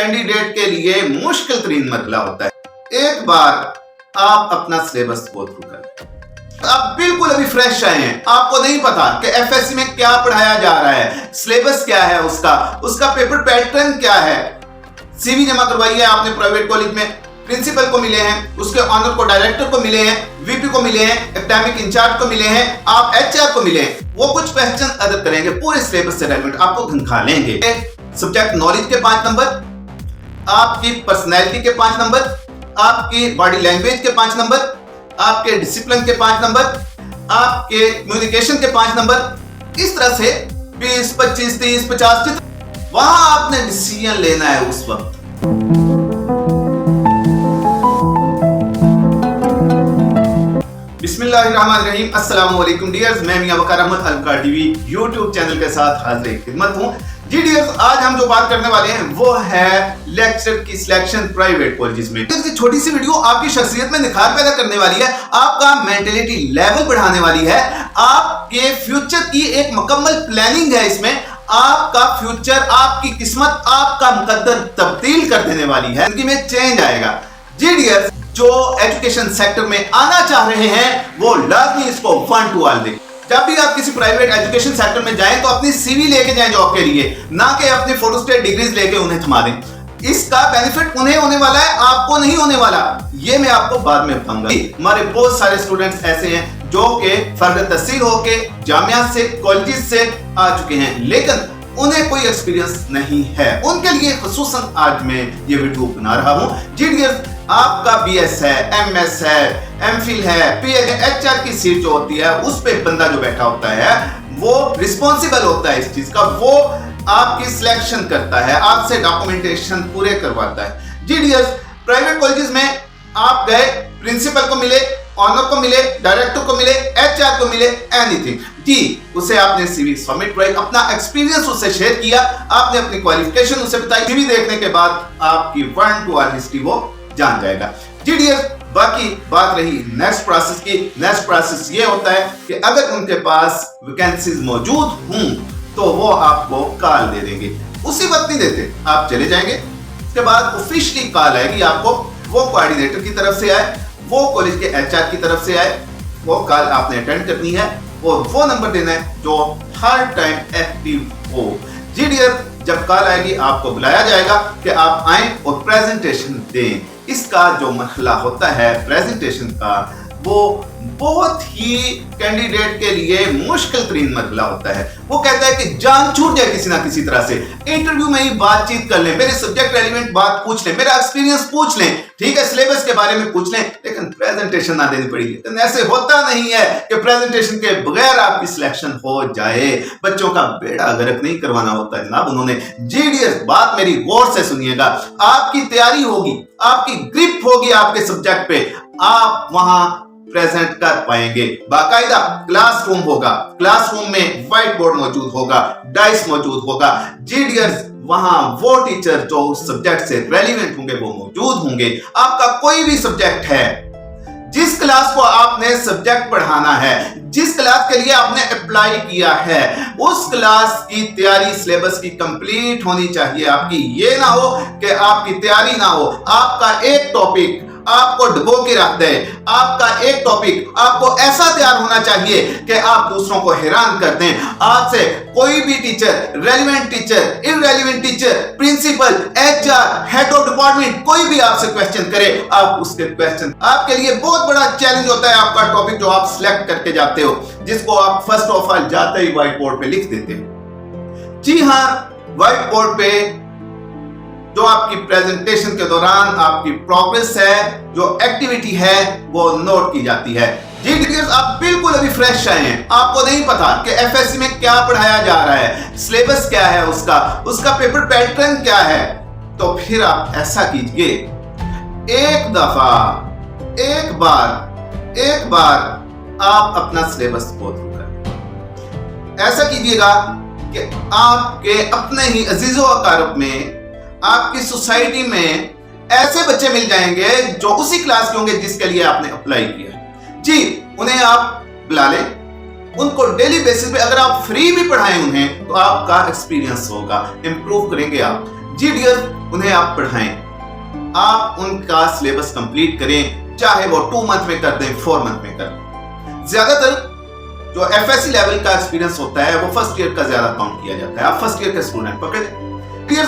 Candidate के लिए मुश्किल तरीन मसला होता है। एक बार आप अपना सिलेबस गो थ्रू करें। आप बिल्कुल अभी फ्रेश आए हैं, आपको नहीं पता कि एफएससी में क्या पढ़ाया जा रहा है, सिलेबस क्या है, उसका पेपर पैटर्न क्या है। सीवी जमा करवाई है आपने प्राइवेट कॉलेज में, प्रिंसिपल को मिले हैं, उसके ऑनर को, डायरेक्टर को मिले हैं, वीपी को मिले हैं, एकेडमिक इंचार्ज को मिले हैं, आप एचआर को मिले हैं। वो कुछ क्वेश्चन अदर करेंगे, पूरे सिलेबस से रेलेवेंट आपको धंखा लेंगे। सब्जेक्ट नॉलेज के 5 नंबर, आपकी पर्सनैलिटी के 5 नंबर, आपकी बॉडी लैंग्वेज के 5 नंबर, आपके डिसिप्लिन के 5 नंबर, आपके कम्युनिकेशन के 5 नंबर। इस तरह से 20, 25, 30, 50 वहां आपने डिसीजन लेना है उस वक्त। बिस्मिल्लाहिर्रहमानिर्रहीम, अस्सलाम वालेकुम डियर्स, मैं मियां वकार अहमद अलकार टीवी यूट्यूब चैनल के साथ हाजिर खिदमत हूं। जी डियर्स, आज हम जो बात करने वाले हैं वो है लेक्चर की सिलेक्शन प्राइवेट कॉलेजेस में। छोटी सी वीडियो आपकी शख्सियत में निखार पैदा करने वाली है, आपका मेंटलिटी लेवल बढ़ाने वाली है, आपके फ्यूचर की एक मुकम्मल प्लानिंग है। इसमें आपका फ्यूचर, आपकी किस्मत, आपका मुकद्दर तब्दील कर देने वाली है, जिंदगी में चेंज आएगा। जी डियर्स, जो एजुकेशन सेक्टर में आना चाह रहे हैं वो लाजमी इसको 1 to all दें। जब भी आप किसी प्राइवेट एजुकेशन सेक्टर में जाएं तो अपनी सीवी लेके जाएं जॉब के लिए, ना कि अपनी फोटोस्टेट डिग्रीज लेके उन्हें थमा दें। इसका बेनिफिट उन्हें होने वाला है, आपको नहीं होने वाला। ये मैं आपको बाद में बताऊंगा। हमारे बहुत सारे स्टूडेंट्स ऐसे हैं जो कि फर्द तहसील होके जामिया से, कॉलेज से आ चुके हैं, लेकिन उन्हें कोई एक्सपीरियंस नहीं है। उनके लिए खुसूसन आज मैं ये वीडियो बना रहा हूं। जी डियर्स, आपका बीएस है, एमएस है, एमफिल है, पीएच, एचआर की सीट जो होती है उस पे बंदा जो बैठा होता है वो रिस्पॉन्सिबल होता है इस चीज का, वो आपकी सिलेक्शन करता है, आपसे डॉक्यूमेंटेशन पूरे करवाता है। जी डियर्स, प्राइवेट कॉलेजेस में आप गए, प्रिंसिपल को मिले, ऑनर को मिले, डायरेक्टर को मिले, एचआर को मिले, एनीथिंग जी, उसे आपने सीवी सबमिट कराई, अपना एक्सपीरियंस उससे शेयर किया, आपने अपनी क्वालिफिकेशन उसे बताई। सीवी देखने के बाद आपकी 1 to all हिस्ट्री वो जान जाएगा। जी डियर, बाकी बात रही नेक्स्ट प्रोसेस की। नेक्स्ट प्रोसेस ये होता है कि अगर उनके पास वैकेंसीज मौजूद हों तो वो आपको कॉल दे देंगे। उसी वक्त नहीं देते, आप चले जाएंगे, उसके बाद ऑफिशियली कॉल आएगी आपको, वो कोऑर्डिनेटर की तरफ से आए, वो कॉलेज के एचआर की तरफ से आए, वो कॉल आपने अटेंड करनी है और वो नंबर देना है जो हर टाइम एक्टिव हो। जी डियर, जब कॉल आएगी आपको बुलाया जाएगा कि आप आए और प्रेजेंटेशन दें। इसका जो मसला होता है प्रेजेंटेशन का, वो बहुत ही कैंडिडेट के लिए मुश्किल तरीन मसला होता है। वो कहता है कि जान छूट जाए किसी ना किसी तरह से, इंटरव्यू में ही बातचीत कर लें, मेरे सब्जेक्ट रेलेवेंट बात पूछ लें, मेरा एक्सपीरियंस पूछ लें, ठीक है, सिलेबस के बारे में पूछ लें, लेकिन प्रेजेंटेशन ना देनी पड़ेगी। लेकिन ऐसे होता नहीं है कि प्रेजेंटेशन के बगैर आपकी सिलेक्शन हो जाए। बच्चों का बेड़ा गर्क नहीं करवाना होता है जनाब उन्होंने। जी डियर, बात मेरी गौर से सुनिएगा, आपकी तैयारी होगी, आपकी ग्रिप होगी आपके सब्जेक्ट पे, आप वहां प्रेजेंट कर पाएंगे। बाकायदा क्लासरूम होगा, क्लासरूम में व्हाइट बोर्ड मौजूद होगा, डाइस मौजूद होगा। जी डियर्स, वहां वो टीचर जो उस सब्जेक्ट से रेलेवेंट होंगे वो मौजूद होंगे। आपका कोई भी सब्जेक्ट है, जिस क्लास को आपने सब्जेक्ट पढ़ाना है, जिस क्लास के लिए आपने अप्लाई किया है, उस क्लास की तैयारी सिलेबस की कंप्लीट होनी चाहिए आपकी। ये ना हो कि आपकी तैयारी ना हो, आपका एक टॉपिक आपको डुबो के रख दे, आपका एक टॉपिक आपको ऐसा तैयार होना चाहिए कि आप दूसरों को हैरान कर दें। आज से कोई भी teacher, relevant teacher, irrelevant teacher, principal, HR, head of department, कोई भी आपसे क्वेश्चन करे, आप उसके क्वेश्चन, आपके लिए बहुत बड़ा चैलेंज होता है आपका टॉपिक जो आप सिलेक्ट करके जाते हो, जिसको आप फर्स्ट ऑफ ऑल जाते ही व्हाइट बोर्ड पे लिख देते हो। जी हां, व्हाइट बोर्ड पे जो आपकी प्रेजेंटेशन के दौरान आपकी प्रोग्रेस है, जो एक्टिविटी है, वो नोट की जाती है। जी डियर्स, आप बिल्कुल अभी फ्रेश आए हैं, आपको नहीं पता कि एफएससी में क्या पढ़ाया जा रहा है, सिलेबस क्या है, उसका पेपर पैटर्न क्या है, तो फिर आप ऐसा कीजिए, एक दफा, एक बार आप अपना सिलेबस गो थ्रू करें। ऐसा कीजिएगा कि आपके अपने ही अजीजो अकारब में, आपकी सोसाइटी में ऐसे बच्चे मिल जाएंगे जो उसी क्लास के होंगे जिसके लिए आपने अप्लाई किया। जी, उन्हें आप बुला लें, उनको डेली बेसिस पे अगर आप फ्री भी पढ़ाएं उन्हें, तो आपका एक्सपीरियंस होगा, इंप्रूव करेंगे आप। जी डियर, उन्हें आप पढ़ाएं, आप उनका सिलेबस कंप्लीट करें, चाहे वो 2 मंथ में कर दें, 4 मंथ में कर दें। ज्यादातर जो एफएससी लेवल का एक्सपीरियंस होता है वो फर्स्ट ईयर का ज्यादा काउंट किया जाता है। आप फर्स्ट ईयर के स्टूडेंट पकड़े,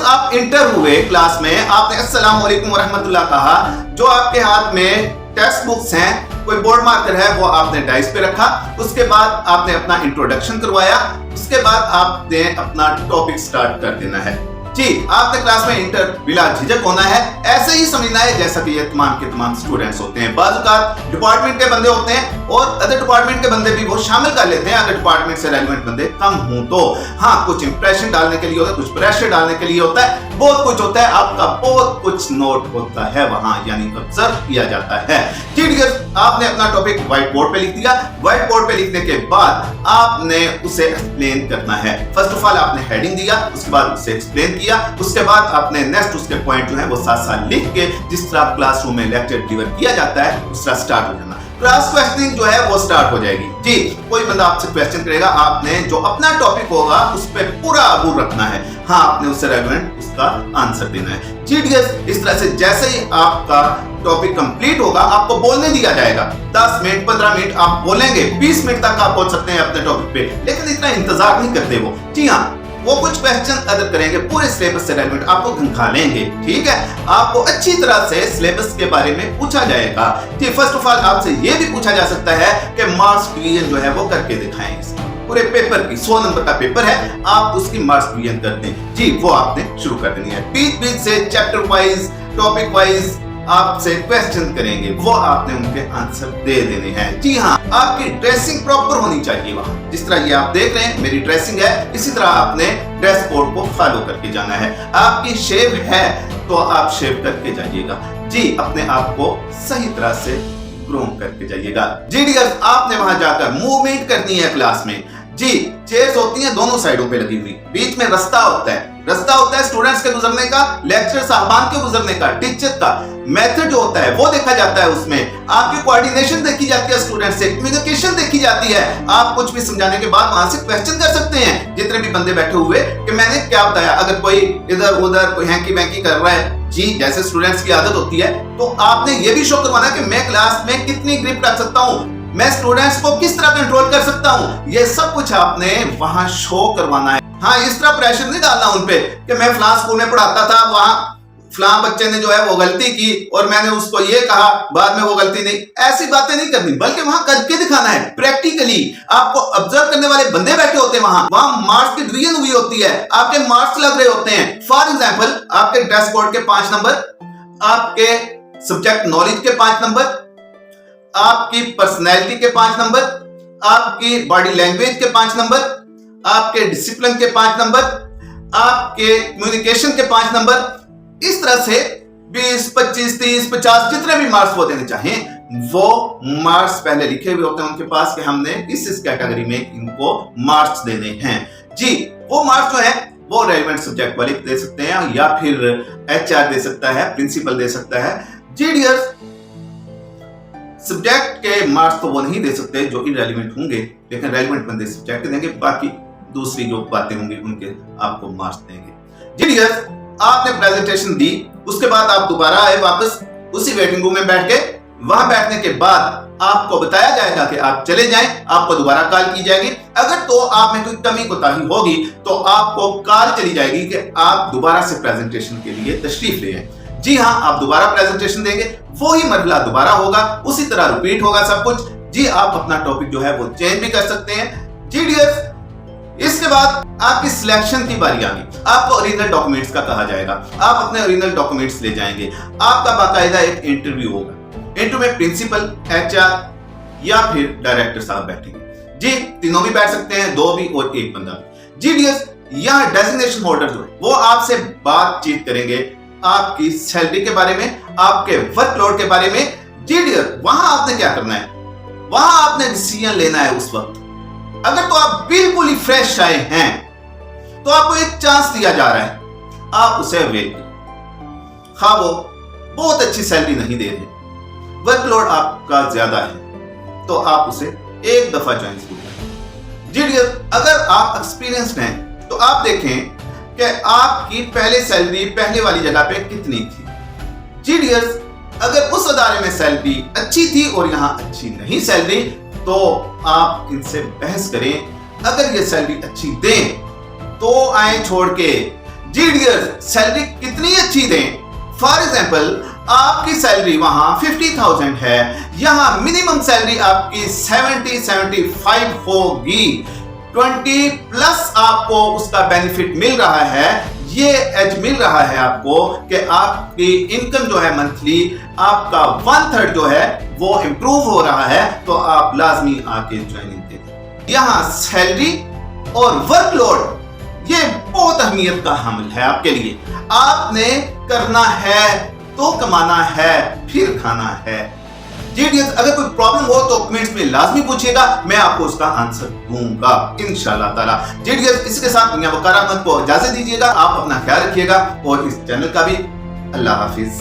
आप इंटर हुए क्लास में, आपने अस्सलाम वालेकुम व रहमतुल्लाह कहा, जो आपके हाथ में टेक्स्ट बुक्स हैं, कोई बोर्ड मार्कर है, वो आपने डाइस पे रखा, उसके बाद आपने अपना इंट्रोडक्शन करवाया, उसके बाद आपने अपना टॉपिक स्टार्ट कर देना है। जी, आपने क्लास में इंटर बिला झिझक होना है, ऐसे ही समझना है जैसा कि ये तमाम के तमाम स्टूडेंट्स होते हैं। बाज़ औक़ात डिपार्टमेंट के बंदे होते हैं और अदर डिपार्टमेंट के बंदे भी वो शामिल कर लेते हैं अगर डिपार्टमेंट से रेलेवेंट बंदे कम हों तो। हाँ, कुछ इंप्रेशन डालने के लिए होता है, कुछ प्रेशर डालने के लिए होता है, बहुत कुछ होता है, आपका बहुत कुछ नोट होता है वहां, यानी ऑब्जर्व किया जाता है। जी डियर्स, आपने अपना टॉपिक व्हाइट बोर्ड पे लिख दिया। व्हाइट बोर्ड पे लिखने के बाद आपने उसे एक्सप्लेन करना है। फर्स्ट ऑफ ऑल आपने हेडिंग दिया, उसके बाद उसे एक्सप्लेन किया, उसके बाद आपने नेक्स्ट उसके पॉइंट जो है वो साथ साथ लिख के जिस तरह क्लासरूम में लेक्चर डिलीवर किया जाता है उस तरह स्टार्ट हो जाना। क्लास क्वेश्चनिंग जो है वो स्टार्ट हो जाएगी। जी, कोई बंदा आपसे क्वेश्चन करेगा, आपने जो अपना टॉपिक होगा उस पर पूरा अबूर रखना है। हाँ, आपने उससे रेलेवेंट उसका आंसर देना है। जी डियर्स, इस तरह से जैसे ही आपका टॉपिक कंप्लीट होगा आपको बोलने दिया जाएगा। 10 मिनट 15 मिनट आप बोलेंगे, 20 मिनट तक आप बोल सकते हैं अपने टॉपिक पे, लेकिन इतना इंतजार नहीं करते वो। जी हाँ, वो कुछ क्वेश्चन अदर करेंगे, पूरे सिलेबस से रेलेवेंट आपको घंखा लेंगे। ठीक है, आपको अच्छी तरह से सिलेबस के बारे में पूछा जाएगा। जी, फर्स्ट ऑफ ऑल आपसे ये भी पूछा जा सकता है कि मार्क्स डिवीजन जो है वो करके दिखाएं। पूरे पेपर की 100 नंबर का पेपर है, आप उसकी मार्क्स डिवीजन करते हैं। जी, वो आपने शुरू कर देनी है। बीच बीच से चैप्टर वाइज, टॉपिक वाइज आपसे क्वेश्चन करेंगे, वो आपने उनके आंसर दे देने हैं। जी हाँ, आपकी ड्रेसिंग प्रॉपर होनी चाहिए वहां। जिस तरह ये आप देख रहे हैं मेरी ड्रेसिंग है, इसी तरह आपने ड्रेस कोड को फॉलो करके जाना है। आपकी शेव है तो आप शेव करके जाइएगा। जी, अपने आप को सही तरह से ग्रूम करके जाइएगा। जी डियर्स, आपने वहां जाकर मूवमेंट करनी है क्लास में। जी, चेयर्स होती हैं दोनों साइडों पे लगी हुई, बीच में रास्ता होता है स्टूडेंट्स के गुजरने का, लेक्चर साहबान के गुजरने का, टीचर का मेथड जो होता है वो देखा जाता है। उसमें आपकी कोऑर्डिनेशन देखी जाती है, स्टूडेंट से कम्युनिकेशन देखी जाती है। आप कुछ भी समझाने के बाद वहां से क्वेश्चन कर सकते हैं, जितने भी बंदे बैठे हुए, कि मैंने क्या बताया। अगर कोई इधर उधर कोई हैंकी वैंकी कर रहा है, जी जैसे स्टूडेंट्स की आदत होती है, तो आपने ये भी शो करवाना कि मैं क्लास में कितनी ग्रिप रख सकता हूँ, मैं स्टूडेंट्स को किस तरह कंट्रोल कर सकता हूँ, ये सब कुछ आपने वहां शो करवाना है। हाँ, इस तरह प्रेशर नहीं डालना उन पे कि मैं फलां स्कूल में पढ़ाता था, वहां फलां बच्चे ने जो है वो गलती की और मैंने उसको ये कहा, बाद में वो गलती नहीं, ऐसी बातें नहीं करनी, बल्कि वहां करके दिखाना है प्रैक्टिकली। आपको ऑब्जर्व करने वाले बंदे बैठे होते हैं वहां मार्क्स की डिवीजन हुई होती है, आपके मार्क्स लग रहे होते हैं। फॉर एग्जाम्पल, आपके ड्रेस कोड के 5 नंबर, आपके सब्जेक्ट नॉलेज के 5 नंबर, आपकी पर्सनैलिटी के 5 नंबर, आपकी बॉडी लैंग्वेज के 5 नंबर, आपके डिसिप्लिन के 5 नंबर, आपके कम्युनिकेशन के 5 नंबर। इस तरह से 20, 25, 30, 50 जितने भी मार्क्स वो देने चाहें, वो मार्क्स पहले लिखे हुए होते हैं उनके पास कि हमने इस कैटेगरी में इनको मार्क्स देने हैं। जी, वो मार्क्स जो है वो रेलेवेंट सब्जेक्ट वाले दे सकते हैं या फिर HR दे सकता है, प्रिंसिपल दे सकता है। जी डियर्स, सब्जेक्ट के मार्क्स तो वो नहीं दे सकते जो इररिलेवेंट होंगे, लेकिन रेलेवेंट बंदे सब्जेक्ट देंगे, बाकी दूसरी जो बातें होंगी उनके आपको मार्क्स देंगे। जी डियर्स, आपने प्रेजेंटेशन दी, उसके बाद आप दोबारा आए वापस उसी वेटिंग रूम में बैठ के, वहां बैठने के बाद आपको बताया जाएगा कि आप चले जाएं, आपको दोबारा कॉल की जाएगी। अगर तो आप में कोई कमी कोताही होगी तो आपको कॉल चली जाएगी कि आप दोबारा से प्रेजेंटेशन के लिए तशरीफ ले आए। जी हाँ, आप दोबारा प्रेजेंटेशन देंगे, वही मरहला दोबारा होगा, उसी तरह रिपीट होगा सब कुछ। जी, आप अपना टॉपिक जो है वो चेंज भी कर सकते हैं। जी डियर्स, इसके बाद आपकी सिलेक्शन की बारी आनी। आपको ओरिजिनल डॉक्यूमेंट्स का कहा जाएगा, आप अपने ओरिजिनल डॉक्यूमेंट्स ले जाएंगे। आपका बाकायदा एक इंटरव्यू होगा, इंटरव्यू में प्रिंसिपल, HR या फिर डायरेक्टर साहब बैठेंगे। जी, तीनों भी बैठ सकते हैं, 2 भी और 1 बंदा भी। जी डियर्स, यहाँ डेजिग्नेशन होल्डर जो है वो आपसे बातचीत करेंगे आपकी सैलरी के बारे में, आपके वर्कलोड के बारे में। जी डियर, वहां आपने क्या करना है, वहां आपने डिसीजन लेना है उस वक्त। अगर तो आप बिल्कुल ही फ्रेश आए हैं तो आपको एक चांस दिया जा रहा है, आप उसे अवेल करें। हाँ, वो बहुत अच्छी सैलरी नहीं दे रहे, वर्कलोड आपका ज्यादा है, तो आप उसे एक दफा ज्वाइन जरूर करें। जी डियर, अगर आप एक्सपीरियंस्ड हैं तो आप देखें कि आपकी पहले सैलरी पहले वाली जगह पे कितनी थी। जी डियर्स, अगर उस अदारे में सैलरी अच्छी थी और यहां अच्छी नहीं सैलरी, तो आप इनसे बहस करें। अगर ये सैलरी अच्छी दें तो आए छोड़ के। जी डियर्स, सैलरी कितनी अच्छी दें? फॉर एग्जाम्पल, आपकी सैलरी वहां 50,000 है, यहां मिनिमम सैलरी आपकी 70-75 होगी। 20 प्लस आपको उसका बेनिफिट मिल रहा है, ये एज मिल रहा है आपको कि आपकी इनकम जो है मंथली आपका 1/3 जो है वो इंप्रूव हो रहा है, तो आप लाजमी आके ज्वाइनिंग दें। यहां सैलरी और वर्कलोड ये बहुत अहमियत का हामिल है आपके लिए। आपने करना है तो कमाना है, फिर खाना है। जी डियर्स, अगर कोई प्रॉब्लम हो तो कमेंट्स में लाजमी पूछिएगा, मैं आपको उसका आंसर दूंगा इंशाल्लाह ताला। जी डियर्स, इसके साथ मियां वकार अहमद को इजाजत दीजिएगा। आप अपना ख्याल रखिएगा और इस चैनल का भी। अल्लाह हाफिज।